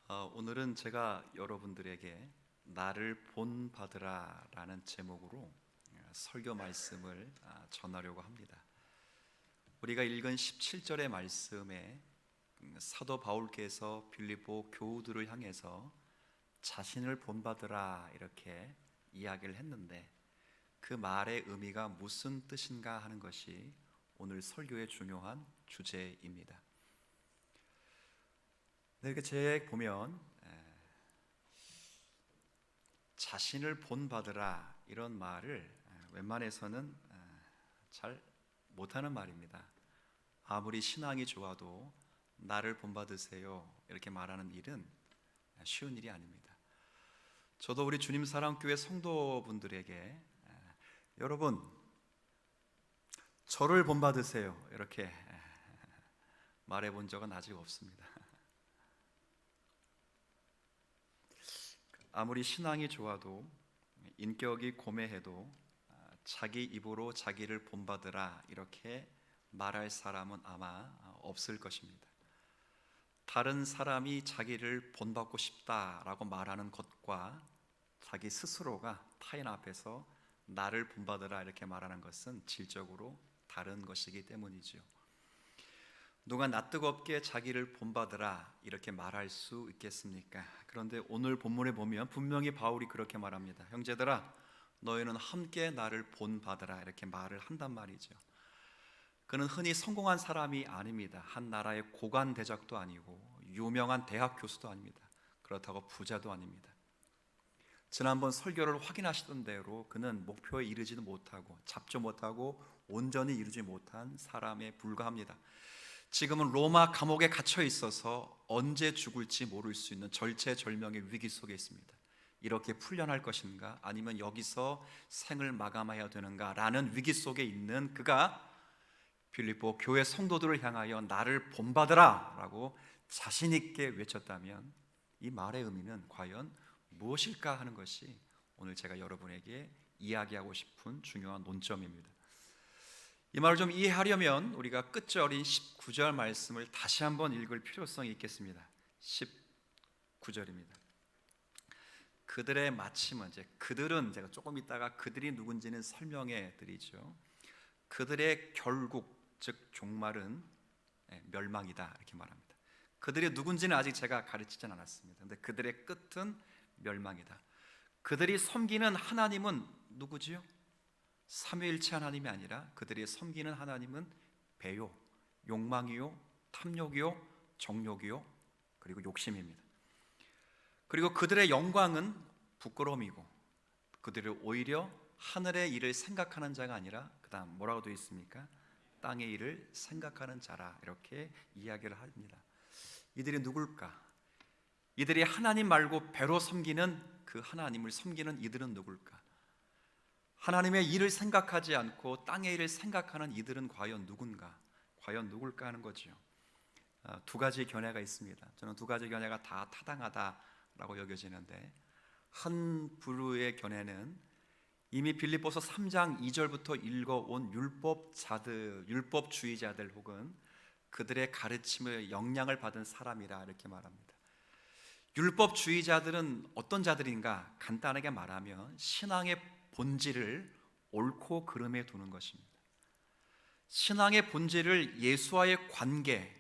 오늘은 제가 여러분들에게 나를 본받으라 라는 제목으로 설교 말씀을 전하려고 합니다. 우리가 읽은 17절의 말씀에 사도 바울께서 빌립보 교우들을 향해서 자신을 본받으라 이렇게 이야기를 했는데, 그 말의 의미가 무슨 뜻인가 하는 것이 오늘 설교의 중요한 주제입니다. 이렇게 제 보면 자신을 본받으라 이런 말을 웬만해서는 잘 못하는 말입니다. 아무리 신앙이 좋아도 나를 본받으세요 이렇게 말하는 일은 쉬운 일이 아닙니다. 저도 우리 주님 사랑교회 성도분들에게 여러분 저를 본받으세요 이렇게 말해본 적은 아직 없습니다. 아무리 신앙이 좋아도 인격이 고매해도 자기 입으로 자기를 본받으라 이렇게 말할 사람은 아마 없을 것입니다. 다른 사람이 자기를 본받고 싶다라고 말하는 것과 자기 스스로가 타인 앞에서 나를 본받으라 이렇게 말하는 것은 질적으로 다른 것이기 때문이죠. 누가 낯뜨겁게 자기를 본받으라 이렇게 말할 수 있겠습니까? 그런데 오늘 본문에 보면 분명히 바울이 그렇게 말합니다. 형제들아, 너희는 함께 나를 본받으라 이렇게 말을 한단 말이죠. 그는 흔히 성공한 사람이 아닙니다. 한 나라의 고관 대작도 아니고 유명한 대학 교수도 아닙니다. 그렇다고 부자도 아닙니다. 지난번 설교를 확인하시던 대로 그는 목표에 이르지도 못하고 잡지 못하고 온전히 이루지 못한 사람에 불과합니다. 지금은 로마 감옥에 갇혀 있어서 언제 죽을지 모를 수 있는 절체절명의 위기 속에 있습니다. 이렇게 풀려날 것인가 아니면 여기서 생을 마감해야 되는가 라는 위기 속에 있는 그가 빌립보 교회 성도들을 향하여 나를 본받으라 라고 자신 있게 외쳤다면 이 말의 의미는 과연 무엇일까 하는 것이 오늘 제가 여러분에게 이야기하고 싶은 중요한 논점입니다. 이 말을 좀 이해하려면 우리가 끝절인 19절 말씀을 다시 한번 읽을 필요성이 있겠습니다. 19절입니다. 그들의 마침은, 그들은 제가 조금 있다가 그들이 누군지는 설명해 드리죠. 그들의 결국, 즉 종말은 멸망이다 이렇게 말합니다. 그들이 누군지는 아직 제가 가르치진 않았습니다. 그런데 그들의 끝은 멸망이다. 그들이 섬기는 하나님은 누구지요? 삼위일체 하나님이 아니라 그들이 섬기는 하나님은 배요, 욕망이요, 탐욕이요, 정욕이요, 그리고 욕심입니다. 그리고 그들의 영광은 부끄러움이고, 그들이 오히려 하늘의 일을 생각하는 자가 아니라 그 다음 뭐라고 되어 있습니까? 땅의 일을 생각하는 자라 이렇게 이야기를 합니다. 이들이 누굴까? 이들이 하나님 말고 배로 섬기는 그 하나님을 섬기는 이들은 누굴까? 하나님의 일을 생각하지 않고 땅의 일을 생각하는 이들은 과연 누군가? 과연 누굴까 하는 거죠. 두 가지 견해가 있습니다. 저는 두 가지 견해가 다 타당하다라고 여겨지는데, 한 부류의 견해는 이미 빌립보서 3장 2절부터 읽어온 율법주의자들 혹은 그들의 가르침의 영향을 받은 사람이라 이렇게 말합니다. 율법주의자들은 어떤 자들인가? 간단하게 말하면 신앙의 본질을 옳고 그름에 두는 것입니다. 신앙의 본질을 예수와의 관계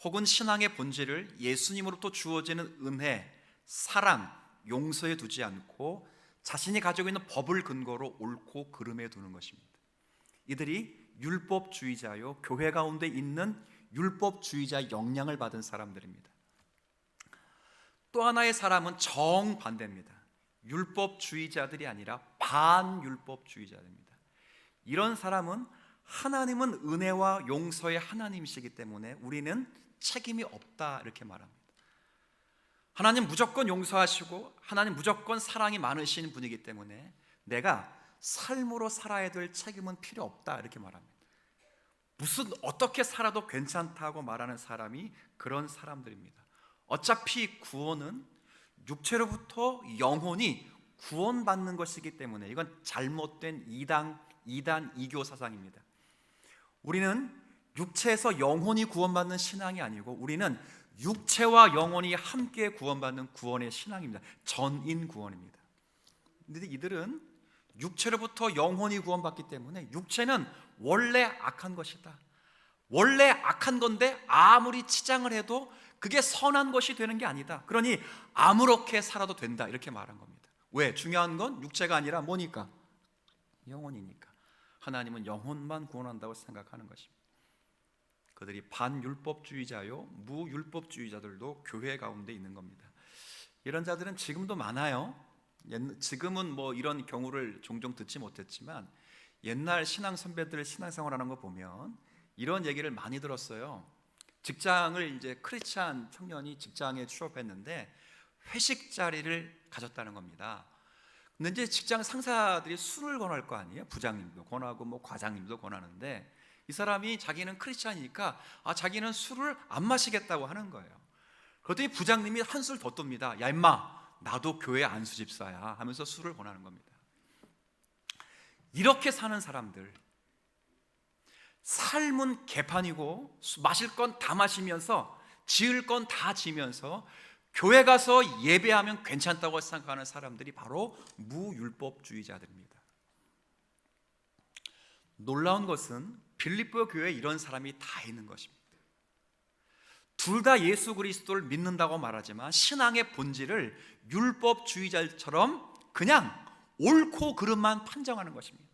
혹은 신앙의 본질을 예수님으로부터 주어지는 은혜, 사랑, 용서에 두지 않고 자신이 가지고 있는 법을 근거로 옳고 그름에 두는 것입니다. 이들이 율법주의자요, 교회 가운데 있는 율법주의자 영향을 받은 사람들입니다. 또 하나의 사람은 정반대입니다. 율법주의자들이 아니라 반율법주의자입니다. 이런 사람은 하나님은 은혜와 용서의 하나님이시기 때문에 우리는 책임이 없다 이렇게 말합니다. 하나님 무조건 용서하시고 하나님 무조건 사랑이 많으신 분이기 때문에 내가 삶으로 살아야 될 책임은 필요 없다 이렇게 말합니다. 무슨 어떻게 살아도 괜찮다고 말하는 사람이 그런 사람들입니다. 어차피 구원은 육체로부터 영혼이 구원받는 것이기 때문에 이건 잘못된 이단 이교 사상입니다. 우리는 육체에서 영혼이 구원받는 신앙이 아니고 우리는 육체와 영혼이 함께 구원받는 구원의 신앙입니다. 전인 구원입니다. 근데 이들은 육체로부터 영혼이 구원받기 때문에 육체는 원래 악한 것이다, 원래 악한 건데 아무리 치장을 해도 그게 선한 것이 되는 게 아니다, 그러니 아무렇게 살아도 된다, 이렇게 말한 겁니다. 왜? 중요한 건 육체가 아니라 뭐니까? 영혼이니까. 하나님은 영혼만 구원한다고 생각하는 것입니다. 그들이 반율법주의자요 무율법주의자들도 교회 가운데 있는 겁니다. 이런 자들은 지금도 많아요. 지금은 뭐 이런 경우를 종종 듣지 못했지만 옛날 신앙 선배들 신앙생활하는 거 보면 이런 얘기를 많이 들었어요. 직장을 이제 크리스찬 청년이 직장에 취업했는데 회식 자리를 가졌다는 겁니다. 근데 이제 직장 상사들이 술을 권할 거 아니에요. 부장님도 권하고 뭐 과장님도 권하는데 이 사람이 자기는 크리스찬이니까 자기는 술을 안 마시겠다고 하는 거예요. 그랬더니 부장님이 한술 더 떱니다. 야 임마, 나도 교회 안수 집사야 하면서 술을 권하는 겁니다. 이렇게 사는 사람들, 삶은 개판이고 마실 건 다 마시면서 지을 건 다 지면서 교회 가서 예배하면 괜찮다고 생각하는 사람들이 바로 무율법주의자들입니다. 놀라운 것은 빌립보 교회에 이런 사람이 다 있는 것입니다. 둘 다 예수 그리스도를 믿는다고 말하지만 신앙의 본질을 율법주의자처럼 그냥 옳고 그름만 판정하는 것입니다.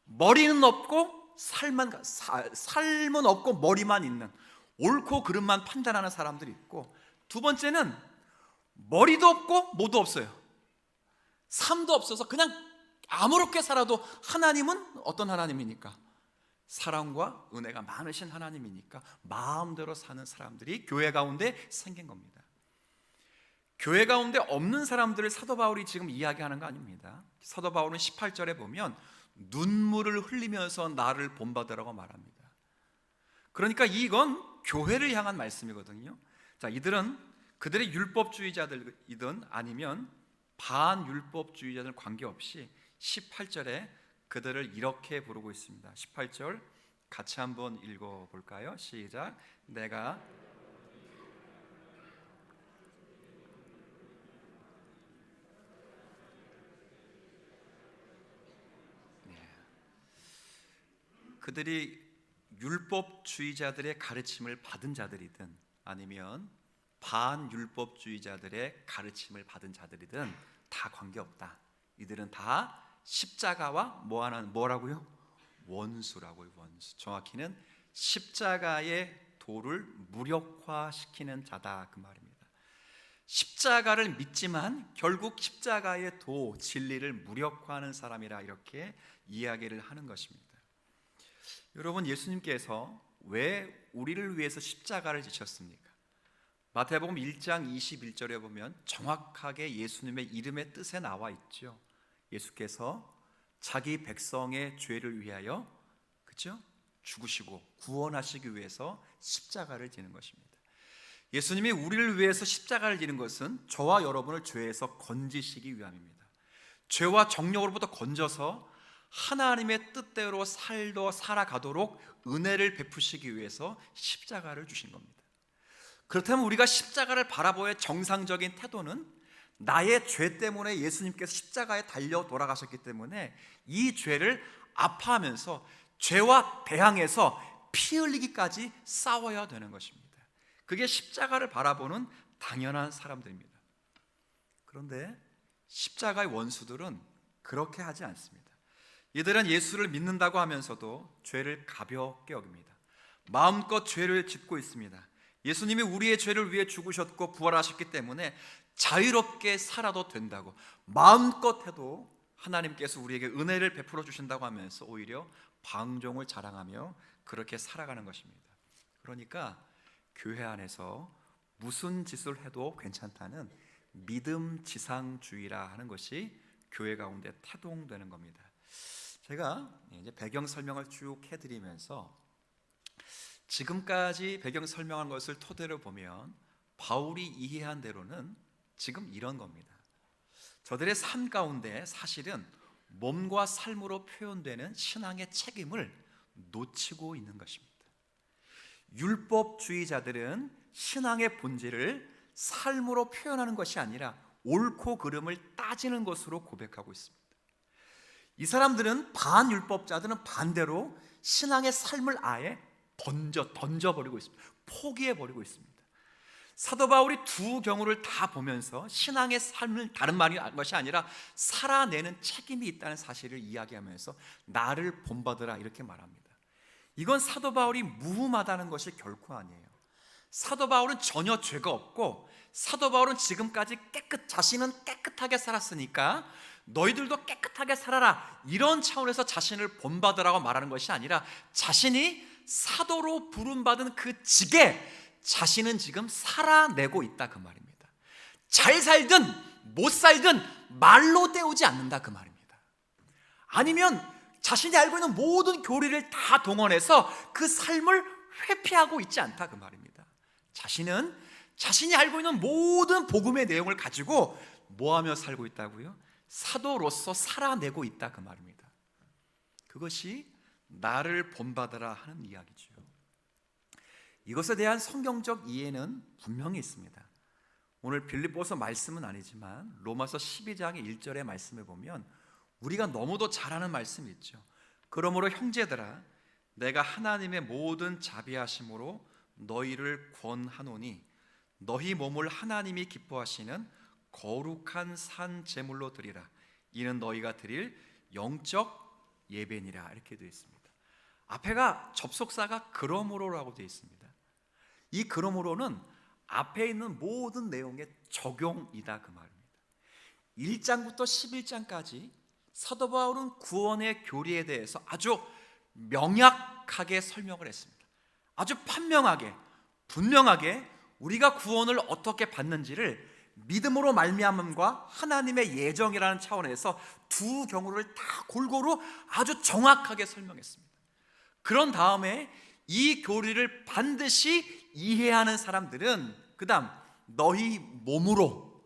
머리는 없고 삶은 없고 머리만 있는, 옳고 그름만 판단하는 사람들이 있고, 두 번째는 머리도 없고 뭐도 없어요. 삶도 없어서 그냥 아무렇게 살아도 하나님은 어떤 하나님이니까? 사랑과 은혜가 많으신 하나님이니까 마음대로 사는 사람들이 교회 가운데 생긴 겁니다. 교회 가운데 없는 사람들을 사도 바울이 지금 이야기하는 거 아닙니다. 사도 바울은 18절에 보면 눈물을 흘리면서 나를 본받으라고 말합니다. 그러니까 이건 교회를 향한 말씀이거든요. 자, 이들은 그들의 율법주의자들이든 아니면 반율법주의자들 관계없이 18절에 그들을 이렇게 부르고 있습니다. 18절 같이 한번 읽어볼까요? 시작. 내가 그들이 율법주의자들의 가르침을 받은 자들이든 아니면 반율법주의자들의 가르침을 받은 자들이든 다 관계없다. 이들은 다 십자가와 뭐라고요? 원수라고요. 원수. 정확히는 십자가의 도를 무력화시키는 자다, 그 말입니다. 십자가를 믿지만 결국 십자가의 도, 진리를 무력화하는 사람이라 이렇게 이야기를 하는 것입니다. 여러분, 예수님께서 왜 우리를 위해서 십자가를 지셨습니까? 마태복음 1장 21절에 보면 정확하게 예수님의 이름의 뜻에 나와 있죠. 예수께서 자기 백성의 죄를 위하여 그렇죠? 죽으시고 구원하시기 위해서 십자가를 지는 것입니다. 예수님이 우리를 위해서 십자가를 지는 것은 저와 여러분을 죄에서 건지시기 위함입니다. 죄와 정욕으로부터 건져서 하나님의 뜻대로 살아가도록 은혜를 베푸시기 위해서 십자가를 주신 겁니다. 그렇다면 우리가 십자가를 바라보의 정상적인 태도는 나의 죄 때문에 예수님께서 십자가에 달려 돌아가셨기 때문에 이 죄를 아파하면서 죄와 대항해서 피 흘리기까지 싸워야 되는 것입니다. 그게 십자가를 바라보는 당연한 사람들입니다. 그런데 십자가의 원수들은 그렇게 하지 않습니다. 이들은 예수를 믿는다고 하면서도 죄를 가볍게 여깁니다. 마음껏 죄를 짓고 있습니다. 예수님이 우리의 죄를 위해 죽으셨고 부활하셨기 때문에 자유롭게 살아도 된다고, 마음껏 해도 하나님께서 우리에게 은혜를 베풀어 주신다고 하면서 오히려 방종을 자랑하며 그렇게 살아가는 것입니다. 그러니까 교회 안에서 무슨 짓을 해도 괜찮다는 믿음 지상주의라 하는 것이 교회 가운데 태동되는 겁니다. 제가 이제 배경 설명을 쭉 해드리면서 지금까지 배경 설명한 것을 토대로 보면 바울이 이해한 대로는 지금 이런 겁니다. 저들의 삶 가운데 사실은 몸과 삶으로 표현되는 신앙의 책임을 놓치고 있는 것입니다. 율법주의자들은 신앙의 본질을 삶으로 표현하는 것이 아니라 옳고 그름을 따지는 것으로 고백하고 있습니다. 이 사람들은 반율법자들은 반대로 신앙의 삶을 아예 던져버리고 있습니다. 포기해버리고 있습니다. 사도 바울이 두 경우를 다 보면서 신앙의 삶을 다른 말이 것이 아니라 살아내는 책임이 있다는 사실을 이야기하면서 나를 본받으라 이렇게 말합니다. 이건 사도 바울이 무흠하다는 것이 결코 아니에요. 사도 바울은 전혀 죄가 없고 사도 바울은 지금까지 자신은 깨끗하게 살았으니까 너희들도 깨끗하게 살아라 이런 차원에서 자신을 본받으라고 말하는 것이 아니라 자신이 사도로 부름받은 그 직에 자신은 지금 살아내고 있다 그 말입니다. 잘 살든 못 살든 말로 때우지 않는다 그 말입니다. 아니면 자신이 알고 있는 모든 교리를 다 동원해서 그 삶을 회피하고 있지 않다 그 말입니다. 자신은 자신이 알고 있는 모든 복음의 내용을 가지고 뭐하며 살고 있다고요? 사도로서 살아내고 있다 그 말입니다. 그것이 나를 본받으라 하는 이야기죠. 이것에 대한 성경적 이해는 분명히 있습니다. 오늘 빌립보서 말씀은 아니지만 로마서 12장 1절의 말씀을 보면 우리가 너무도 잘 아는 말씀이 있죠. 그러므로 형제들아 내가 하나님의 모든 자비하심으로 너희를 권하노니 너희 몸을 하나님이 기뻐하시는 거룩한 산 제물로 드리라. 이는 너희가 드릴 영적 예배니라. 이렇게 되어 있습니다. 앞에가 접속사가 그러므로라고 되어 있습니다. 이 그러므로는 앞에 있는 모든 내용의 적용이다 그 말입니다. 1장부터 11장까지 사도 바울은 구원의 교리에 대해서 아주 명확하게 설명을 했습니다. 아주 판명하게 분명하게 우리가 구원을 어떻게 받는지를 믿음으로 말미암음과 하나님의 예정이라는 차원에서 두 경우를 다 골고루 아주 정확하게 설명했습니다. 그런 다음에 이 교리를 반드시 이해하는 사람들은 그 다음 너희 몸으로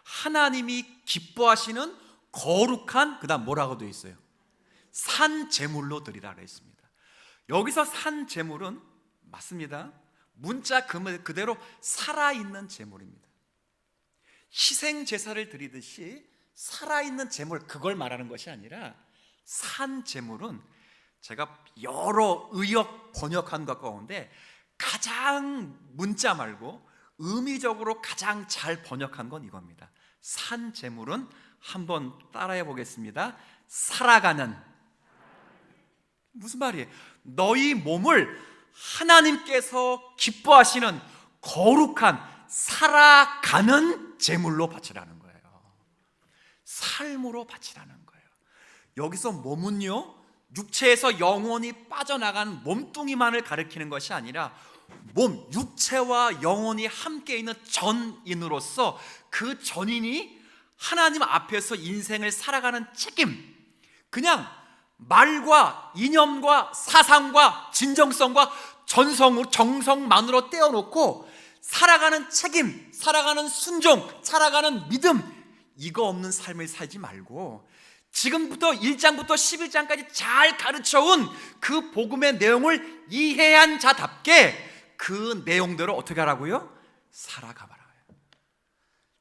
하나님이 기뻐하시는 거룩한 그 다음 뭐라고 되어 있어요? 산 제물로 드리라 했습니다. 여기서 산 제물은 맞습니다. 문자 그대로 살아있는 제물입니다. 희생 제사를 드리듯이 살아있는 제물 그걸 말하는 것이 아니라 산 제물은 제가 여러 의역 번역한 것 가운데 가장 문자 말고 의미적으로 가장 잘 번역한 건 이겁니다. 산 제물은 한번 따라해 보겠습니다. 살아가는, 무슨 말이에요? 너희 몸을 하나님께서 기뻐하시는 거룩한 살아가는 제물로 바치라는 거예요. 삶으로 바치라는 거예요. 여기서 몸은요 육체에서 영혼이 빠져나간 몸뚱이만을 가리키는 것이 아니라 육체와 영혼이 함께 있는 전인으로서 그 전인이 하나님 앞에서 인생을 살아가는 책임, 그냥 말과 이념과 사상과 진정성과 정성만으로 떼어놓고 살아가는 책임, 살아가는 순종, 살아가는 믿음, 이거 없는 삶을 살지 말고 지금부터 1장부터 11장까지 잘 가르쳐온 그 복음의 내용을 이해한 자답게 그 내용대로 어떻게 하라고요? 살아가봐라.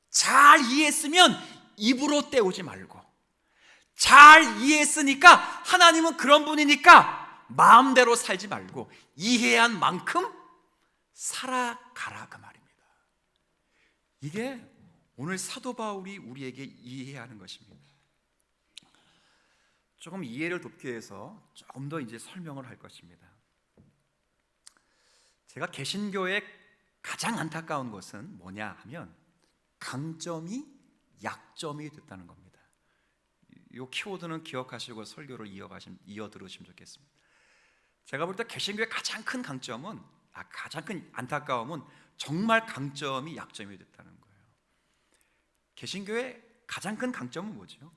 잘 이해했으면 입으로 때우지 말고, 잘 이해했으니까 하나님은 그런 분이니까 마음대로 살지 말고 이해한 만큼 살아가라 그 말입니다. 이게 오늘 사도 바울이 우리에게 이해해야 하는 것입니다. 조금 이해를 돕기 위해서 조금 더 이제 설명을 할 것입니다. 제가 개신교의 가장 안타까운 것은 뭐냐 하면 강점이 약점이 됐다는 겁니다. 이 키워드는 기억하시고 설교를 이어 들으시면 좋겠습니다. 제가 볼 때 개신교의 가장 큰 강점은 가장 큰 안타까움은 정말 강점이 약점이 됐다는 거예요. 개신교의 가장 큰 강점은 뭐죠?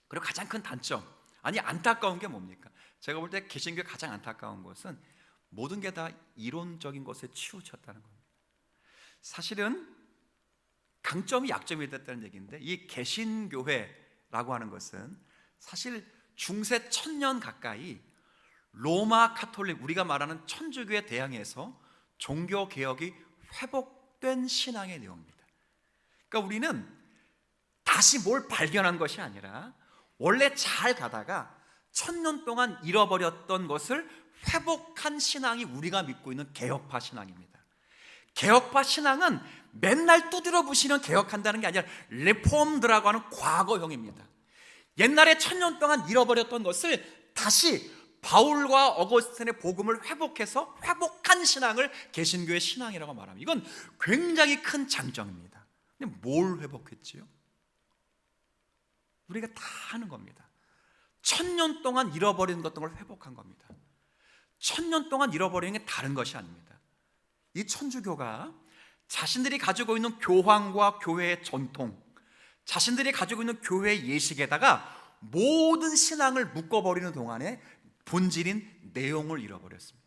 그리고 가장 큰 단점, 아니 안타까운 게 뭡니까? 제가 볼 때 개신교의 가장 안타까운 것은 모든 게 다 이론적인 것에 치우쳤다는 겁니다. 사실은 강점이 약점이 됐다는 얘기인데, 이 개신교회라고 하는 것은 사실 중세 1000년 가까이 로마 카톨릭, 우리가 말하는 천주교에 대항해서 종교 개혁이 회복된 신앙의 내용입니다. 그러니까 우리는 다시 뭘 발견한 것이 아니라 원래 잘 가다가 1000년 동안 잃어버렸던 것을 회복한 신앙이 우리가 믿고 있는 개혁파 신앙입니다. 개혁파 신앙은 맨날 두드려 부시는 개혁한다는 게 아니라 리폼드라고 하는 과거형입니다. 옛날에 1000년 동안 잃어버렸던 것을 다시 바울과 어거스틴의 복음을 회복해서 회복한 신앙을 개신교의 신앙이라고 말합니다. 이건 굉장히 큰 장점입니다. 근데 뭘 회복했지요? 우리가 다 하는 겁니다. 1000년 동안 잃어버린 것들을 회복한 겁니다. 1000년 동안 잃어버린 게 다른 것이 아닙니다. 이 천주교가 자신들이 가지고 있는 교황과 교회의 전통, 자신들이 가지고 있는 교회의 예식에다가 모든 신앙을 묶어버리는 동안에 본질인 내용을 잃어버렸습니다.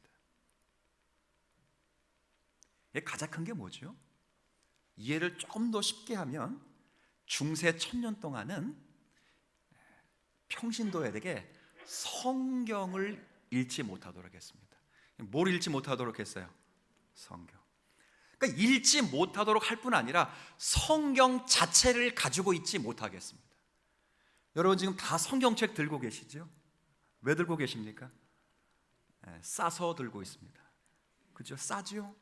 가장 큰 게 뭐죠? 이해를 조금 더 쉽게 하면 중세 1000년 동안은 평신도에게 성경을 읽지 못하도록 했습니다. 뭘 읽지 못하도록 했어요? 성경. 그러니까 읽지 못하도록 할 뿐 아니라 성경 자체를 가지고 있지 못하게 했습니다. 여러분 지금 다 성경책 들고 계시죠? 왜 들고 계십니까? 싸서 들고 있습니다. 그죠? 싸죠?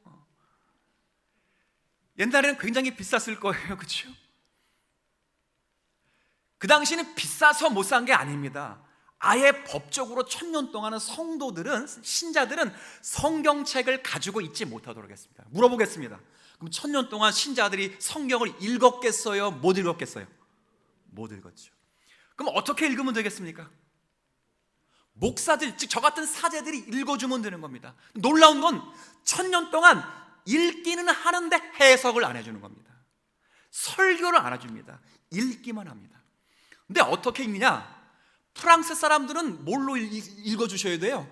옛날에는 굉장히 비쌌을 거예요. 그죠? 그 당시에는 비싸서 못 산 게 아닙니다. 아예 법적으로 1000년 동안은 성도들은, 신자들은 성경책을 가지고 있지 못하도록 했습니다. 물어보겠습니다. 그럼 1000년 동안 신자들이 성경을 읽었겠어요? 못 읽었겠어요? 못 읽었죠. 그럼 어떻게 읽으면 되겠습니까? 목사들, 즉 저 같은 사제들이 읽어주면 되는 겁니다. 놀라운 건 1000년 동안 읽기는 하는데 해석을 안 해주는 겁니다. 설교를 안 해줍니다. 읽기만 합니다. 근데 어떻게 읽느냐? 프랑스 사람들은 뭘로 읽어주셔야 돼요?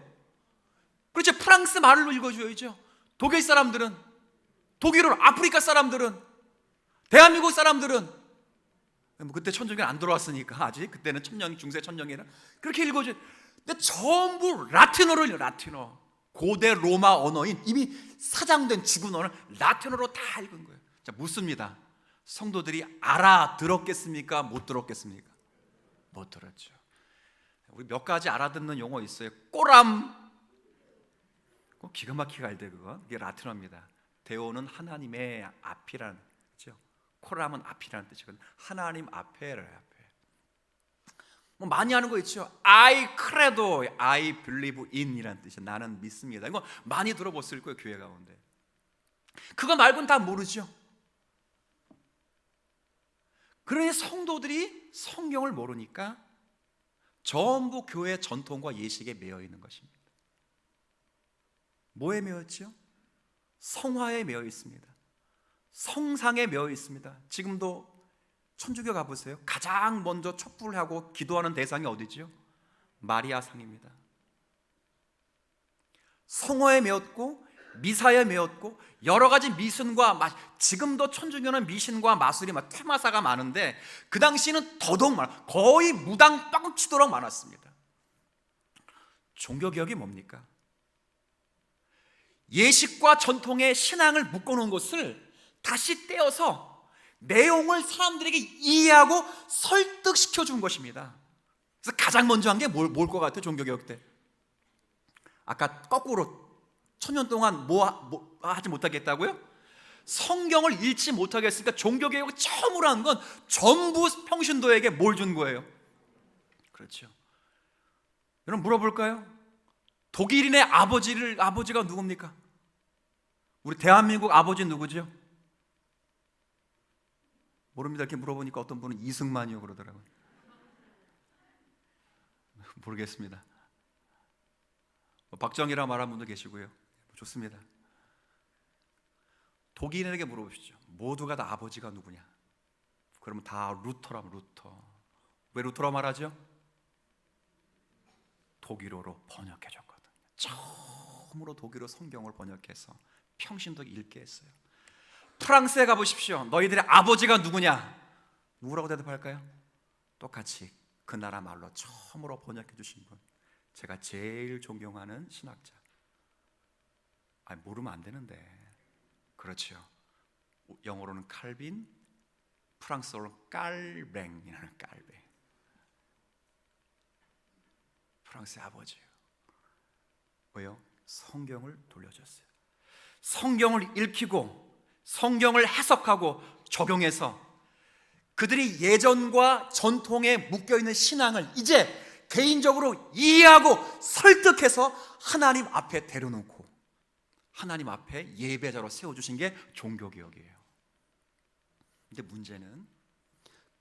그렇죠. 프랑스 말로 읽어줘야죠. 독일 사람들은, 독일어로, 아프리카 사람들은, 대한민국 사람들은, 뭐 그때 천주교는 안 들어왔으니까 아직, 그때는 천년, 중세 천년이라 그렇게 읽어줘요. 근데 전부 라틴어로 읽어요. 라틴어. 고대 로마 언어인, 이미 사장된 죽은 언어를 라틴어로 다 읽은 거예요. 자, 묻습니다. 성도들이 알아들었겠습니까? 못 들었겠습니까? 못 들었죠. 우리 몇 가지 알아듣는 용어 있어요. 꼬람, 기가 막히게 알대. 그거 이게 라틴어입니다. 데오는 하나님의 앞이라는 거죠. 코람은 앞이라는 뜻이거든요. 하나님 앞에를 앞에. 뭐 많이 하는 거 있죠. I credo, I believe in이라는 뜻이 나는 믿습니다. 이거 많이 들어봤을 거예요, 교회 가운데. 그거 말고는 다 모르죠. 그러니 성도들이 성경을 모르니까 전부 교회 전통과 예식에 매여 있는 것입니다. 뭐에 매여 있죠? 성화에 매여 있습니다. 성상에 매여 있습니다. 지금도 천주교 가보세요. 가장 먼저 촛불을 하고 기도하는 대상이 어디죠? 마리아 상입니다. 성화에 매였고 미사에 매였고 여러 가지 미신과 지금도 천주교는 미신과 마술이 테마사가 많은데 그 당시에는 더더욱 많아. 거의 무당 뻥치도록 많았습니다. 종교개혁이 뭡니까? 예식과 전통의 신앙을 묶어놓은 것을 다시 떼어서 내용을 사람들에게 이해하고 설득시켜 준 것입니다. 그래서 가장 먼저 한 게 뭘 것 같아요? 종교개혁 때 아까 거꾸로 1000년 동안 뭐 하지 못하겠다고요? 성경을 읽지 못하겠으니까 종교개혁을 처음으로 한 건 전부 평신도에게 뭘 준 거예요? 그렇죠. 여러분 물어볼까요? 독일인의 아버지가 누굽니까? 우리 대한민국 아버지 누구죠? 모릅니다. 이렇게 물어보니까 어떤 분은 이승만이요 그러더라고요. 모르겠습니다. 박정희라 말하는 분도 계시고요. 좋습니다. 독일인에게 물어보시죠. 모두가 다 아버지가 누구냐? 그러면 다 루터라면 루터. 왜 루터라 말하죠? 독일어로 번역해 줬거든요. 처음으로 독일어 성경을 번역해서 평신도에 읽게 했어요. 프랑스에 가보십시오. 너희들의 아버지가 누구냐? 누구라고 대답할까요? 똑같이 그 나라 말로 처음으로 번역해 주신 분, 제가 제일 존경하는 신학자. 모르면 안 되는데. 그렇죠. 영어로는 칼빈, 프랑스어로는 깔뱅이라는 깔뱅. 프랑스의 아버지예요. 왜요? 성경을 돌려줬어요. 성경을 읽히고 성경을 해석하고 적용해서 그들이 예전과 전통에 묶여있는 신앙을 이제 개인적으로 이해하고 설득해서 하나님 앞에 데려놓고 하나님 앞에 예배자로 세워주신 게 종교개혁이에요. 근데 문제는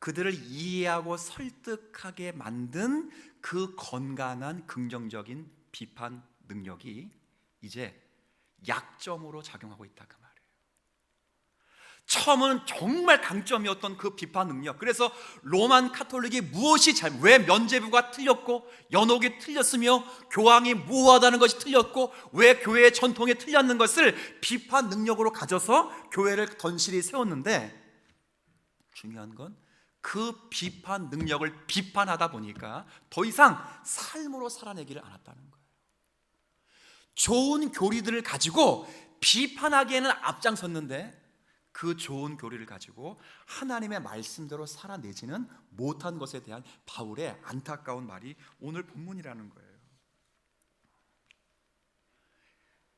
그들을 이해하고 설득하게 만든 그 건강한 긍정적인 비판 능력이 이제 약점으로 작용하고 있다 그 말이에요. 처음은 정말 강점이었던 그 비판 능력. 그래서 로만 카톨릭이 무엇이 왜 면죄부가 틀렸고 연옥이 틀렸으며 교황이 무호하다는 것이 틀렸고 왜 교회의 전통이 틀렸는 것을 비판 능력으로 가져서 교회를 던실히 세웠는데, 중요한 건 그 비판 능력을 비판하다 보니까 더 이상 삶으로 살아내기를 않았다는 거예요. 좋은 교리들을 가지고 비판하기에는 앞장섰는데 그 좋은 교리를 가지고 하나님의 말씀대로 살아내지는 못한 것에 대한 바울의 안타까운 말이 오늘 본문이라는 거예요.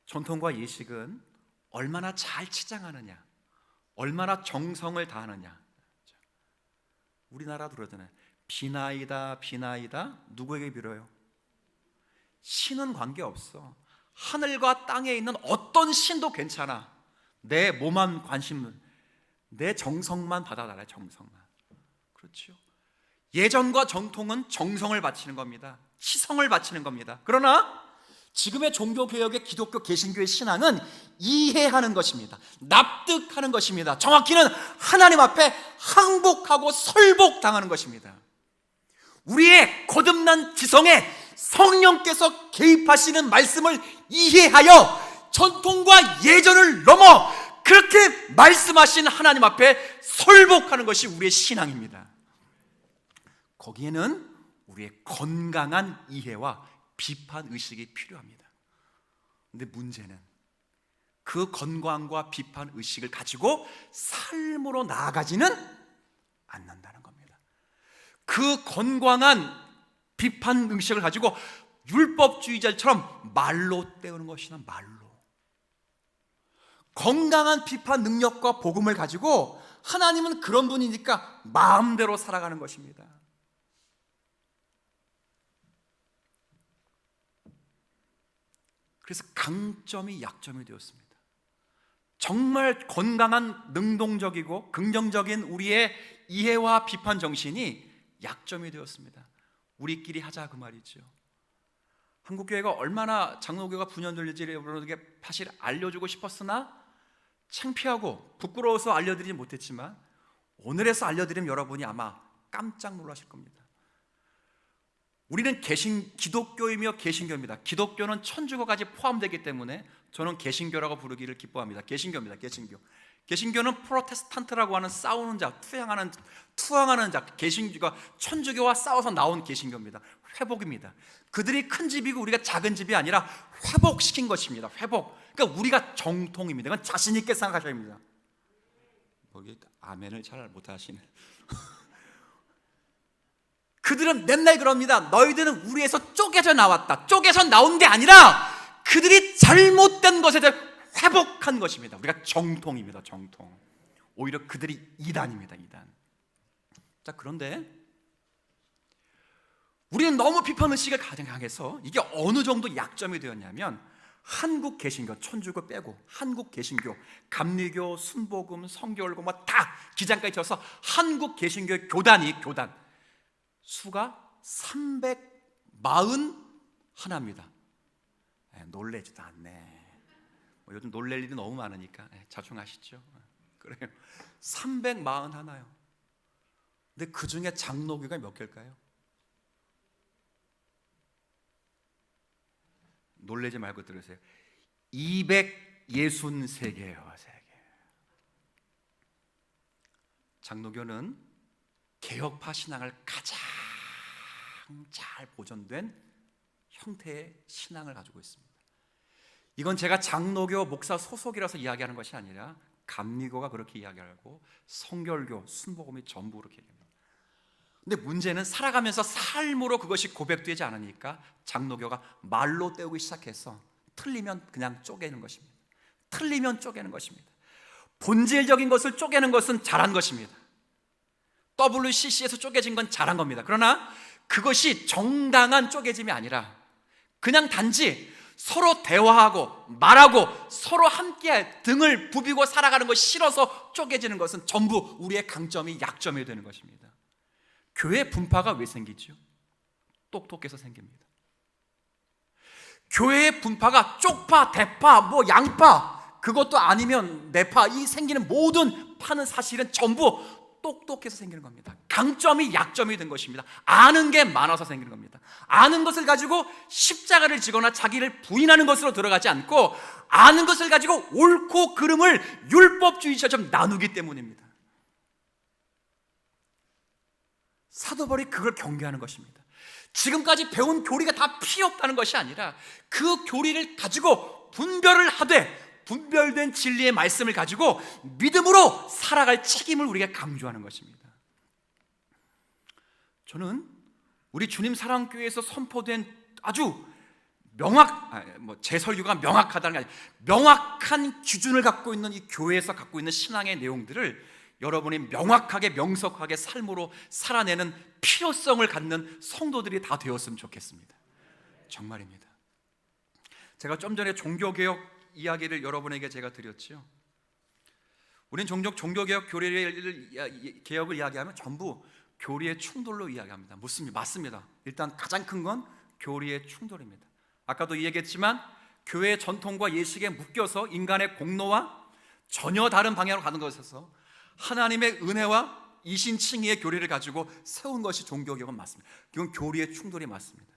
전통과 예식은 얼마나 잘 치장하느냐, 얼마나 정성을 다하느냐. 우리나라도 그러잖아요. 비나이다 비나이다. 누구에게 빌어요? 신은 관계없어. 하늘과 땅에 있는 어떤 신도 괜찮아. 내 몸만 관심, 내 정성만 받아달라. 정성만. 그렇죠. 예전과 정통은 정성을 바치는 겁니다. 희성을 바치는 겁니다. 그러나 지금의 종교개혁의 기독교 개신교의 신앙은 이해하는 것입니다. 납득하는 것입니다. 정확히는 하나님 앞에 항복하고 설복당하는 것입니다. 우리의 거듭난 지성에 성령께서 개입하시는 말씀을 이해하여 전통과 예전을 넘어 그렇게 말씀하신 하나님 앞에 설복하는 것이 우리의 신앙입니다. 거기에는 우리의 건강한 이해와 비판 의식이 필요합니다. 근데 문제는 그 건강과 비판 의식을 가지고 삶으로 나아가지는 않는다는 겁니다. 그 건강한 비판 의식을 가지고 율법주의자처럼 말로 때우는 것이나 말로, 건강한 비판 능력과 복음을 가지고 하나님은 그런 분이니까 마음대로 살아가는 것입니다. 그래서 강점이 약점이 되었습니다. 정말 건강한 능동적이고 긍정적인 우리의 이해와 비판 정신이 약점이 되었습니다. 우리끼리 하자 그 말이죠. 한국교회가 얼마나 장로교가 분열될지 여러분에게 사실 알려주고 싶었으나 창피하고 부끄러워서 알려드리지 못했지만 오늘에서 알려드리면 여러분이 아마 깜짝 놀라실 겁니다. 우리는 기독교이며 개신교입니다. 기독교는 천주교까지 포함되기 때문에 저는 개신교라고 부르기를 기뻐합니다. 개신교입니다. 개신교. 개신교는 프로테스탄트라고 하는 싸우는 자, 투항하는 자, 개신교가 천주교와 싸워서 나온 개신교입니다. 회복입니다. 그들이 큰 집이고 우리가 작은 집이 아니라 회복시킨 것입니다. 회복. 그러니까 우리가 정통입니다. 이건 자신 있게 생각하셔야 합니다. 아멘을 잘 못하시네. 그들은 맨날 그럽니다. 너희들은 우리에서 쪼개져 나왔다. 쪼개서 나온 게 아니라 그들이 잘못된 것에 대해 회복한 것입니다. 우리가 정통입니다. 정통. 오히려 그들이 이단입니다. 이단. 자, 그런데 우리는 너무 비판의식을 강해서 이게 어느 정도 약점이 되었냐면 한국 개신교, 천주교 빼고 한국 개신교, 감리교, 순복음, 성교월고 뭐 다 기장까지 쳐서 한국 개신교의 교단 수가 341입니다. 놀래지도 않네. 요즘 놀랄 일이 너무 많으니까 자중하시죠. 그래요. 341요. 근데 그 중에 장로교가 몇 개일까요? 놀래지 말고 들으세요. 263개예요. 장로교는 개혁파 신앙을 가장 잘 보존된 형태의 신앙을 가지고 있습니다. 이건 제가 장로교 목사 소속이라서 이야기하는 것이 아니라 감리교가 그렇게 이야기하고 성결교, 순복음이 전부 그렇게 얘기합니다. 근데 문제는 살아가면서 삶으로 그것이 고백되지 않으니까 장로교가 말로 때우기 시작해서 틀리면 그냥 쪼개는 것입니다. 틀리면 쪼개는 것입니다. 본질적인 것을 쪼개는 것은 잘한 것입니다. WCC에서 쪼개진 건 잘한 겁니다. 그러나 그것이 정당한 쪼개짐이 아니라 그냥 단지 서로 대화하고 말하고 서로 함께 등을 부비고 살아가는 것이 싫어서 쪼개지는 것은 전부 우리의 강점이 약점이 되는 것입니다. 교회 분파가 왜 생기죠? 똑똑해서 생깁니다. 교회의 분파가 쪽파, 대파, 뭐 양파, 그것도 아니면 내파, 이 생기는 모든 파는 사실은 전부 똑똑해서 생기는 겁니다. 강점이 약점이 된 것입니다. 아는 게 많아서 생기는 겁니다. 아는 것을 가지고 십자가를 지거나 자기를 부인하는 것으로 들어가지 않고 아는 것을 가지고 옳고 그름을 율법주의자처럼 나누기 때문입니다. 사도 바울이 그걸 경계하는 것입니다. 지금까지 배운 교리가 다 필요 없다는 것이 아니라 그 교리를 가지고 분별을 하되 분별된 진리의 말씀을 가지고 믿음으로 살아갈 책임을 우리가 강조하는 것입니다. 저는 우리 주님 사랑교회에서 선포된 아주 제 설교가 명확하다는 게 아니라 명확한 기준을 갖고 있는 이 교회에서 갖고 있는 신앙의 내용들을 여러분이 명확하게 명석하게 삶으로 살아내는 필요성을 갖는 성도들이 다 되었으면 좋겠습니다. 정말입니다. 제가 좀 전에 종교개혁 이야기를 여러분에게 제가 드렸지요. 우리는 종종 종교개혁 개혁을 이야기하면 전부 교리의 충돌로 이야기합니다. 맞습니다. 일단 가장 큰 건 교리의 충돌입니다. 아까도 이야기했지만 교회의 전통과 예식에 묶여서 인간의 공로와 전혀 다른 방향으로 가는 것에서 하나님의 은혜와 이신칭의의 교리를 가지고 세운 것이 종교개혁은 맞습니다. 이건 교리의 충돌이 맞습니다.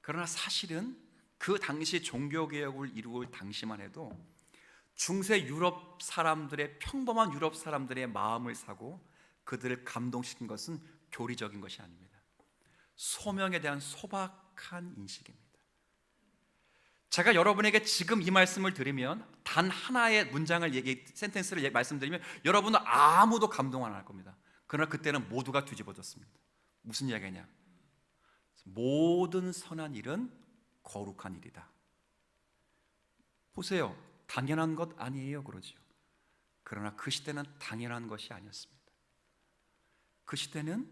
그러나 사실은 그 당시 종교개혁을 이루을 당시만 해도 중세 유럽 사람들의 평범한 유럽 사람들의 마음을 사고 그들을 감동시킨 것은 교리적인 것이 아닙니다. 소명에 대한 소박한 인식입니다. 제가 여러분에게 지금 이 말씀을 드리면 단 하나의 문장을 센텐스를 말씀드리면 여러분은 아무도 감동 안 할 겁니다. 그러나 그때는 모두가 뒤집어졌습니다. 무슨 이야기냐? 모든 선한 일은 거룩한 일이다. 보세요. 당연한 것 아니에요 그러지요. 그러나 그 시대는 당연한 것이 아니었습니다. 그 시대는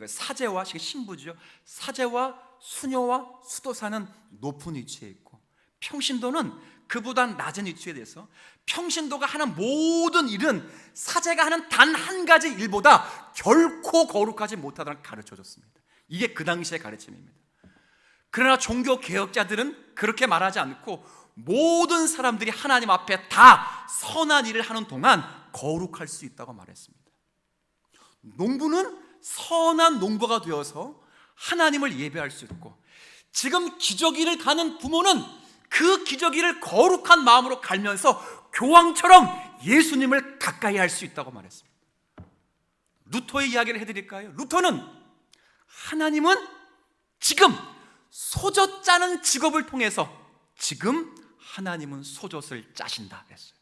사제와 신부죠. 사제와 수녀와 수도사는 높은 위치에 있고 평신도는 그보다 낮은 위치에 대해서 평신도가 하는 모든 일은 사제가 하는 단 한 가지 일보다 결코 거룩하지 못하다는 가르쳐줬습니다. 이게 그 당시의 가르침입니다. 그러나 종교 개혁자들은 그렇게 말하지 않고 모든 사람들이 하나님 앞에 다 선한 일을 하는 동안 거룩할 수 있다고 말했습니다. 농부는 선한 농부가 되어서 하나님을 예배할 수 있고 지금 기저귀를 가는 부모는 그 기저귀를 거룩한 마음으로 갈면서 교황처럼 예수님을 가까이 할 수 있다고 말했습니다. 루터의 이야기를 해드릴까요? 루터는 하나님은 지금 소젖 짜는 직업을 통해서 지금 하나님은 소젖을 짜신다 했어요.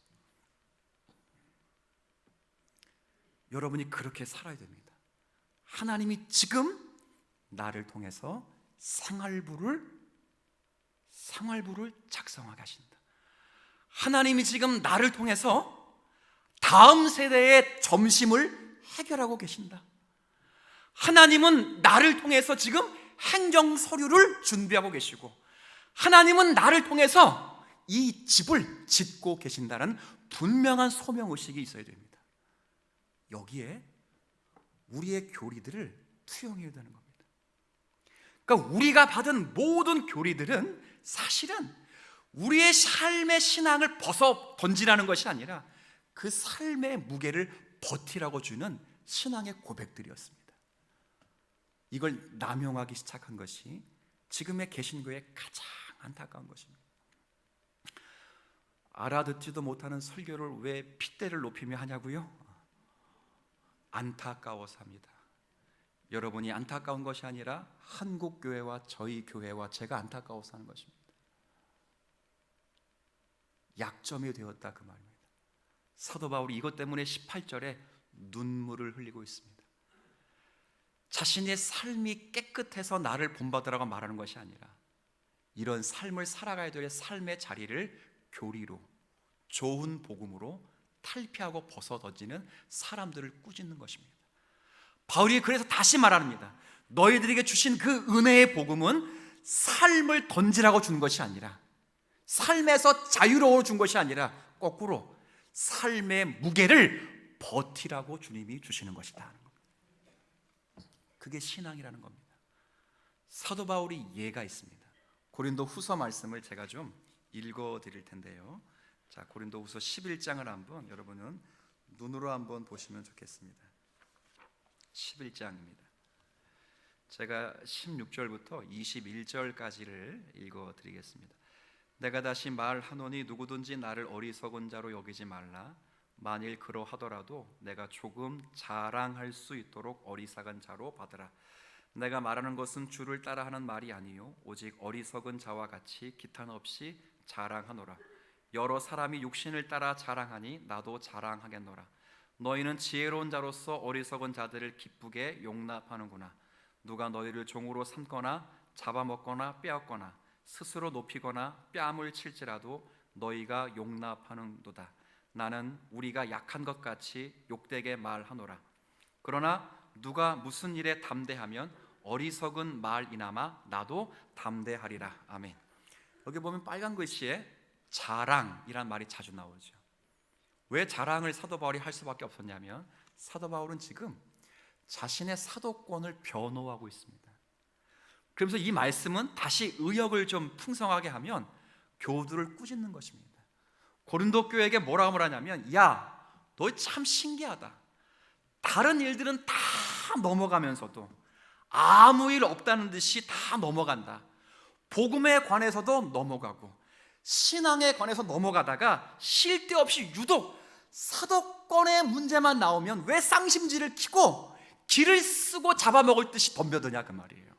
여러분이 그렇게 살아야 됩니다. 하나님이 지금 나를 통해서 생활부를 작성하게 하신다. 하나님이 지금 나를 통해서 다음 세대의 점심을 해결하고 계신다. 하나님은 나를 통해서 지금 행정 서류를 준비하고 계시고 하나님은 나를 통해서 이 집을 짓고 계신다는 분명한 소명의식이 있어야 됩니다. 여기에 우리의 교리들을 투영해야 되는 겁니다. 그러니까 우리가 받은 모든 교리들은 사실은 우리의 삶의 신앙을 벗어 던지라는 것이 아니라 그 삶의 무게를 버티라고 주는 신앙의 고백들이었습니다. 이걸 남용하기 시작한 것이 지금의 개신교의 가장 안타까운 것입니다. 알아듣지도 못하는 설교를 왜 핏대를 높이며 하냐고요? 안타까워서 합니다. 여러분이 안타까운 것이 아니라 한국 교회와 저희 교회와 제가 안타까워서 하는 것입니다. 약점이 되었다 그 말입니다. 사도 바울이 이것 때문에 18절에 눈물을 흘리고 있습니다. 자신의 삶이 깨끗해서 나를 본받으라고 말하는 것이 아니라 이런 삶을 살아가야 될 삶의 자리를 교리로, 좋은 복음으로 탈피하고 벗어던지는 사람들을 꾸짖는 것입니다. 바울이 그래서 다시 말합니다. 너희들에게 주신 그 은혜의 복음은 삶을 던지라고 준 것이 아니라, 삶에서 자유로워 준 것이 아니라 거꾸로 삶의 무게를 버티라고 주님이 주시는 것이다. 그게 신앙이라는 겁니다. 사도 바울이 예가 있습니다. 고린도 후서 말씀을 제가 좀 읽어 드릴 텐데요. 자, 고린도 후서 11장을 한번 여러분은 눈으로 한번 보시면 좋겠습니다. 11장입니다. 제가 16절부터 21절까지를 읽어 드리겠습니다. 내가 다시 말하노니 누구든지 나를 어리석은 자로 여기지 말라. 만일 그러하더라도 내가 조금 자랑할 수 있도록 어리석은 자로 받으라. 내가 말하는 것은 주를 따라하는 말이 아니요 오직 어리석은 자와 같이 기탄 없이 자랑하노라. 여러 사람이 육신을 따라 자랑하니 나도 자랑하겠노라. 너희는 지혜로운 자로서 어리석은 자들을 기쁘게 용납하는구나. 누가 너희를 종으로 삼거나 잡아먹거나 빼앗거나 스스로 높이거나 뺨을 칠지라도 너희가 용납하는도다. 나는 우리가 약한 것 같이 욕되게 말하노라. 그러나 누가 무슨 일에 담대하면 어리석은 말이나마 나도 담대하리라. 아멘. 여기 보면 빨간 글씨에 자랑이란 말이 자주 나오죠. 왜 자랑을 사도 바울이 할 수밖에 없었냐면 사도 바울은 지금 자신의 사도권을 변호하고 있습니다. 그러면서 이 말씀은 다시 의역을 좀 풍성하게 하면 교우들을 꾸짖는 것입니다. 고린도 교회에게 뭐라고 말하냐면, 야, 너 참 신기하다. 다른 일들은 다 넘어가면서도 아무 일 없다는 듯이 다 넘어간다. 복음에 관해서도 넘어가고 신앙에 관해서 넘어가다가 쉴 데 없이 유독 사도권의 문제만 나오면 왜 쌍심지를 키고 길을 쓰고 잡아먹을 듯이 덤벼드냐 그 말이에요.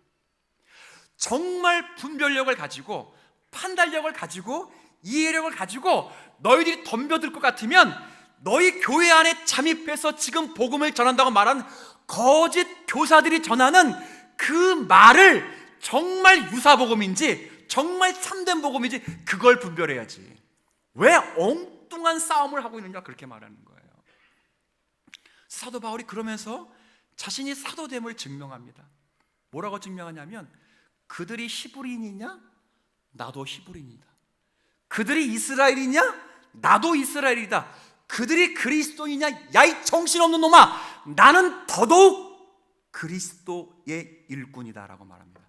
정말 분별력을 가지고 판단력을 가지고 이해력을 가지고 너희들이 덤벼들 것 같으면 너희 교회 안에 잠입해서 지금 복음을 전한다고 말한 거짓 교사들이 전하는 그 말을 정말 유사복음인지 정말 참된 복음인지 그걸 분별해야지. 왜 엉뚱한 싸움을 하고 있느냐 그렇게 말하는 거예요. 사도 바울이 그러면서 자신이 사도됨을 증명합니다. 뭐라고 증명하냐면 그들이 히브리인이냐? 나도 히브리인이다. 그들이 이스라엘이냐? 나도 이스라엘이다. 그들이 그리스도이냐? 야, 이 정신없는 놈아, 나는 더더욱 그리스도의 일꾼이다 라고 말합니다.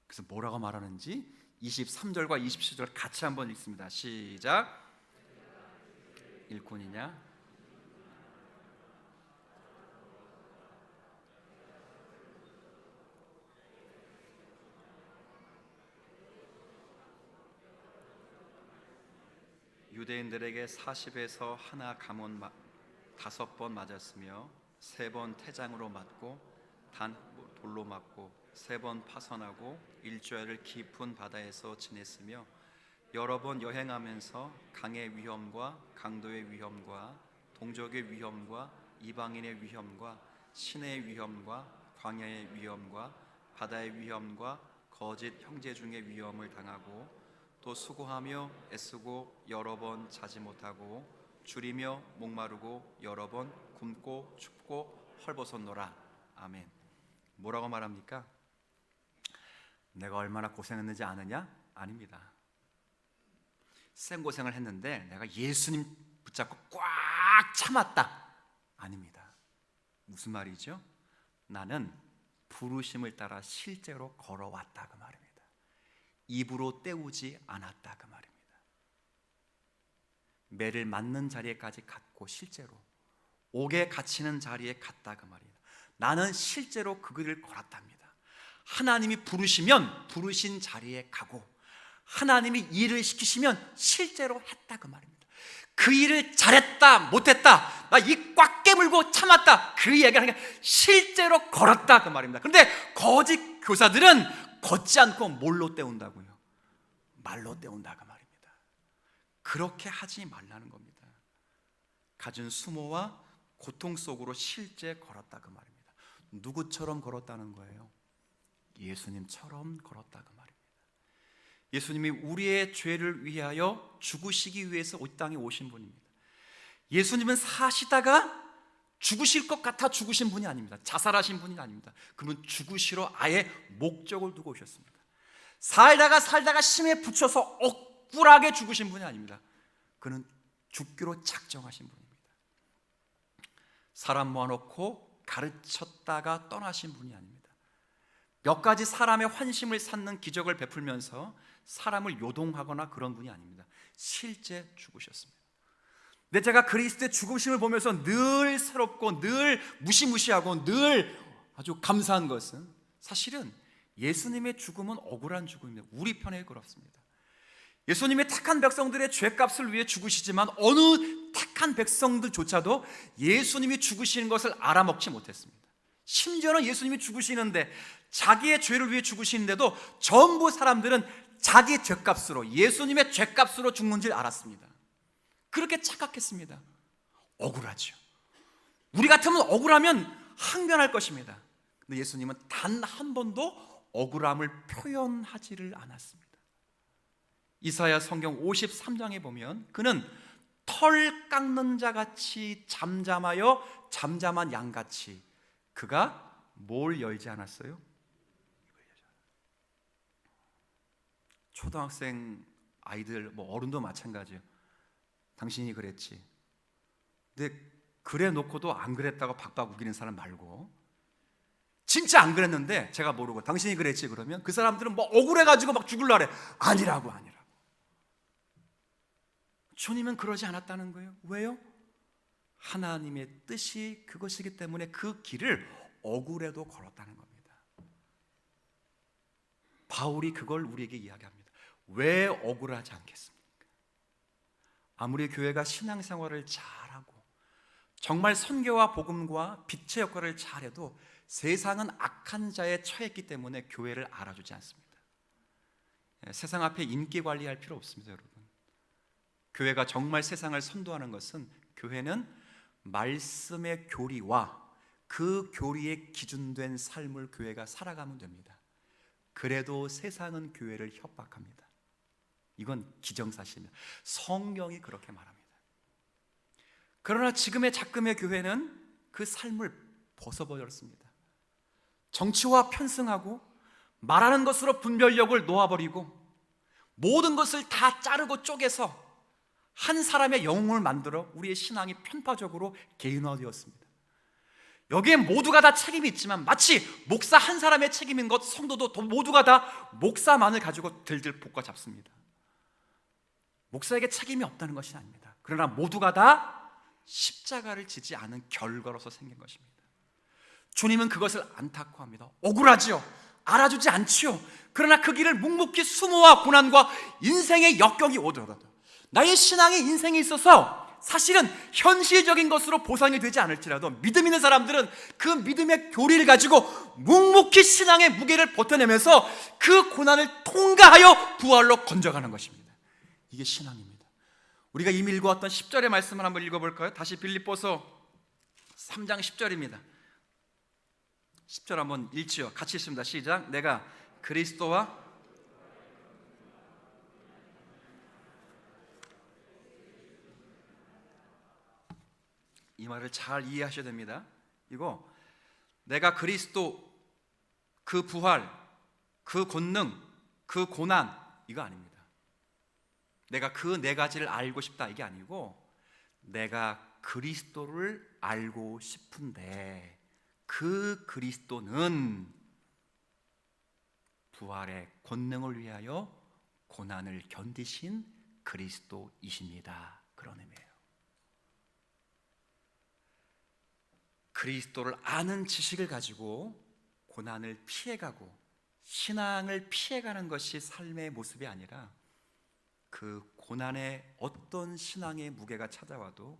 그래서 뭐라고 말하는지 23절과 27절 같이 한번 읽습니다. 시작. 일꾼이냐? 유대인들에게 40에서 하나 가문 5번 맞았으며 3번 태장으로 맞고 단 돌로 맞고 3번 파선하고 일주일을 깊은 바다에서 지냈으며 여러 번 여행하면서 강의 위험과 강도의 위험과 동족의 위험과 이방인의 위험과 신의 위험과 광야의 위험과 바다의 위험과 거짓 형제 중의 위험을 당하고 또 수고하며 애쓰고 여러 번 자지 못하고 줄이며 목마르고 여러 번 굶고 춥고 헐벗었노라. 아멘. 뭐라고 말합니까? 내가 얼마나 고생했는지 아느냐? 아닙니다. 생고생을 했는데 내가 예수님 붙잡고 꽉 참았다. 아닙니다. 무슨 말이죠? 나는 부르심을 따라 실제로 걸어왔다 그 말입니다. 입으로 때우지 않았다 그 말입니다. 매를 맞는 자리에까지 갔고 실제로 옥에 갇히는 자리에 갔다 그 말입니다. 나는 실제로 그 길을 걸었답니다. 하나님이 부르시면 부르신 자리에 가고 하나님이 일을 시키시면 실제로 했다 그 말입니다. 그 일을 잘했다 못했다, 나 입 꽉 깨물고 참았다, 그 이야기를 하는 게 실제로 걸었다 그 말입니다. 그런데 거짓 교사들은 걷지 않고 뭘로 때운다고요? 말로 때운다 그 말입니다. 그렇게 하지 말라는 겁니다. 갖은 수모와 고통 속으로 실제 걸었다 그 말입니다. 누구처럼 걸었다는 거예요? 예수님처럼 걸었다 그 말입니다. 예수님이 우리의 죄를 위하여 죽으시기 위해서 이 땅에 오신 분입니다. 예수님은 사시다가 죽으실 것 같아 죽으신 분이 아닙니다. 자살하신 분이 아닙니다. 그분은 죽으시러 아예 목적을 두고 오셨습니다. 살다가 심에 붙여서 억울하게 죽으신 분이 아닙니다. 그는 죽기로 작정하신 분입니다. 사람 모아놓고 가르쳤다가 떠나신 분이 아닙니다. 몇 가지 사람의 환심을 샀는 기적을 베풀면서 사람을 요동하거나 그런 분이 아닙니다. 실제 죽으셨습니다. 근데 제가 그리스도의 죽으심을 보면서 늘 새롭고 늘 무시무시하고 늘 아주 감사한 것은, 사실은 예수님의 죽음은 억울한 죽음입니다. 우리 편에 그렇습니다. 예수님의 택한 백성들의 죄값을 위해 죽으시지만 어느 택한 백성들조차도 예수님이 죽으시는 것을 알아먹지 못했습니다. 심지어는 예수님이 죽으시는데, 자기의 죄를 위해 죽으시는데도 전부 사람들은 자기 죄값으로, 예수님의 죄값으로 죽는 줄 알았습니다. 그렇게 착각했습니다. 억울하죠. 우리 같으면 억울하면 항변할 것입니다. 근데 예수님은 단 한 번도 억울함을 표현하지를 않았습니다. 이사야 성경 53장에 보면 그는 털 깎는 자 같이 잠잠하여 잠잠한 양같이, 그가 뭘 열지 않았어요? 초등학생 아이들, 어른도 마찬가지예요. 당신이 그랬지. 근데 그래 놓고도 안 그랬다고 박박 우기는 사람 말고, 진짜 안 그랬는데 제가 모르고 당신이 그랬지 그러면 그 사람들은 억울해가지고 막 죽을라 그래. 아니라고. 주님은 그러지 않았다는 거예요. 왜요? 하나님의 뜻이 그것이기 때문에 그 길을 억울해도 걸었다는 겁니다. 바울이 그걸 우리에게 이야기합니다. 왜 억울하지 않겠습니까? 아무리 교회가 신앙생활을 잘하고 정말 선교와 복음과 빛의 역할을 잘해도 세상은 악한 자에 처했기 때문에 교회를 알아주지 않습니다. 세상 앞에 인기 관리할 필요 없습니다, 여러분. 교회가 정말 세상을 선도하는 것은, 교회는 말씀의 교리와 그 교리에 기준된 삶을 교회가 살아가면 됩니다. 그래도 세상은 교회를 협박합니다. 이건 기정사실입니다. 성경이 그렇게 말합니다. 그러나 지금의 작금의 교회는 그 삶을 벗어버렸습니다. 정치와 편승하고 말하는 것으로 분별력을 놓아버리고 모든 것을 다 자르고 쪼개서 한 사람의 영웅을 만들어 우리의 신앙이 편파적으로 개인화되었습니다. 여기에 모두가 다 책임이 있지만 마치 목사 한 사람의 책임인 것, 성도도 모두가 다 목사만을 가지고 들들 볶아 잡습니다. 목사에게 책임이 없다는 것이 아닙니다. 그러나 모두가 다 십자가를 지지 않은 결과로서 생긴 것입니다. 주님은 그것을 안타까워합니다. 억울하지요. 알아주지 않지요. 그러나 그 길을 묵묵히 수모와 고난과 인생의 역경이 오더라도, 나의 신앙의 인생에 있어서 사실은 현실적인 것으로 보상이 되지 않을지라도 믿음 있는 사람들은 그 믿음의 교리를 가지고 묵묵히 신앙의 무게를 버텨내면서 그 고난을 통과하여 부활로 건져가는 것입니다. 이게 신앙입니다. 우리가 이미 읽어왔던 10절의 말씀을 한번 읽어볼까요? 다시 빌립보서 3장 10절입니다. 10절 한번 읽지요. 같이 읽습니다. 시작. 내가 그리스도와 이 말을 잘 이해하셔야 됩니다. 이거 내가 그리스도, 그 부활, 그 권능, 그 고난, 이거 아닙니다. 내가 그 네 가지를 알고 싶다, 이게 아니고, 내가 그리스도를 알고 싶은데 그 그리스도는 부활의 권능을 위하여 고난을 견디신 그리스도이십니다. 그런 의미예요. 그리스도를 아는 지식을 가지고 고난을 피해가고 신앙을 피해가는 것이 삶의 모습이 아니라, 그 고난의 어떤 신앙의 무게가 찾아와도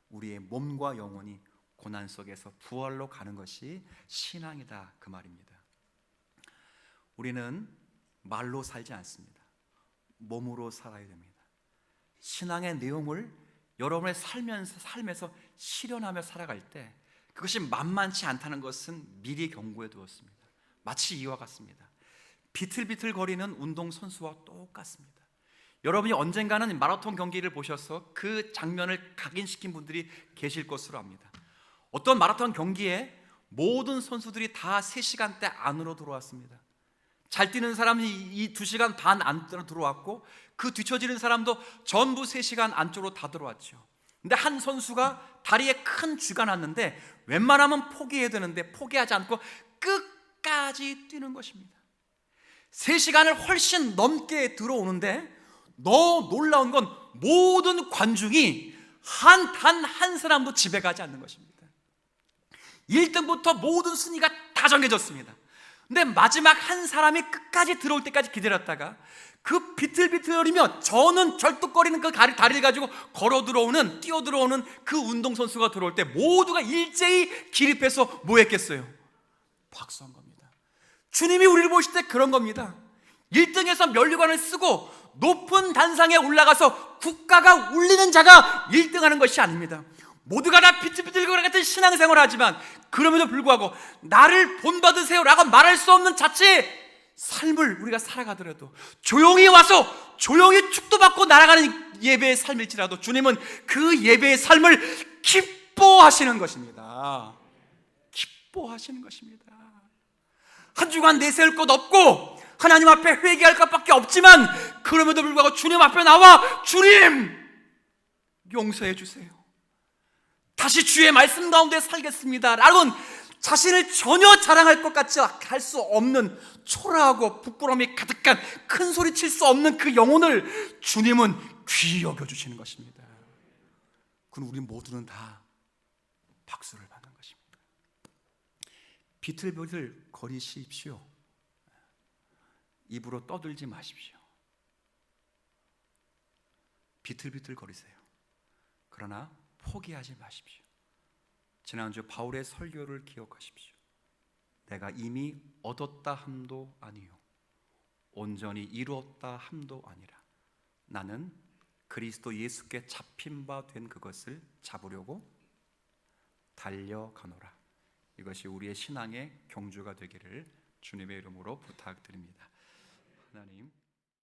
우리의 몸과 영혼이 고난 속에서 부활로 가는 것이 신앙이다, 그 말입니다. 우리는 말로 살지 않습니다. 몸으로 살아야 됩니다. 신앙의 내용을 여러분의 삶에서 실현하며 살아갈 때 그것이 만만치 않다는 것은 미리 경고해 두었습니다. 마치 이와 같습니다. 비틀비틀거리는 운동선수와 똑같습니다. 여러분이 언젠가는 마라톤 경기를 보셔서 그 장면을 각인시킨 분들이 계실 것으로 압니다. 어떤 마라톤 경기에 모든 선수들이 다 3시간대 안으로 들어왔습니다. 잘 뛰는 사람이 이 2시간 반 안으로 들어왔고, 그 뒤처지는 사람도 전부 3시간 안쪽으로 다 들어왔죠. 근데 한 선수가 다리에 큰 쥐가 났는데 웬만하면 포기해야 되는데 포기하지 않고 끝까지 뛰는 것입니다. 3시간을 훨씬 넘게 들어오는데 너 놀라운 건 모든 관중이 단 한 사람도 집에 가지 않는 것입니다. 1등부터 모든 순위가 다 정해졌습니다. 근데 마지막 한 사람이 끝까지 들어올 때까지 기다렸다가 그 비틀비틀거리며 저는 절뚝거리는 그 다리를 가지고 뛰어 들어오는 그 운동선수가 들어올 때 모두가 일제히 기립해서 뭐 했겠어요? 박수한 겁니다. 주님이 우리를 보실 때 그런 겁니다. 1등에서 면류관을 쓰고 높은 단상에 올라가서 국가가 울리는 자가 1등하는 것이 아닙니다. 모두가 다 비틀비틀거리는 같은 신앙생활을 하지만 그럼에도 불구하고 나를 본받으세요 라고 말할 수 없는 자체의 삶을 우리가 살아가더라도, 조용히 와서 조용히 축도받고 날아가는 예배의 삶일지라도 주님은 그 예배의 삶을 기뻐하시는 것입니다. 기뻐하시는 것입니다. 한 주간 내세울 것 없고 하나님 앞에 회개할 것밖에 없지만 그럼에도 불구하고 주님 앞에 나와 주님 용서해 주세요, 다시 주의 말씀 가운데 살겠습니다 라고는 자신을 전혀 자랑할 것 같지 할 수 없는 초라하고 부끄러움이 가득한 큰 소리 칠 수 없는 그 영혼을 주님은 귀히 여겨주시는 것입니다. 그럼 우리 모두는 다 박수를 받는 것입니다. 비틀비틀 거리십시오. 입으로 떠들지 마십시오. 비틀비틀 거리세요. 그러나 포기하지 마십시오. 지난주 바울의 설교를 기억하십시오. 내가 이미 얻었다 함도 아니요 온전히 이루었다 함도 아니라 나는 그리스도 예수께 잡힌 바 된 그것을 잡으려고 달려가노라. 이것이 우리의 신앙의 경주가 되기를 주님의 이름으로 부탁드립니다. 하나님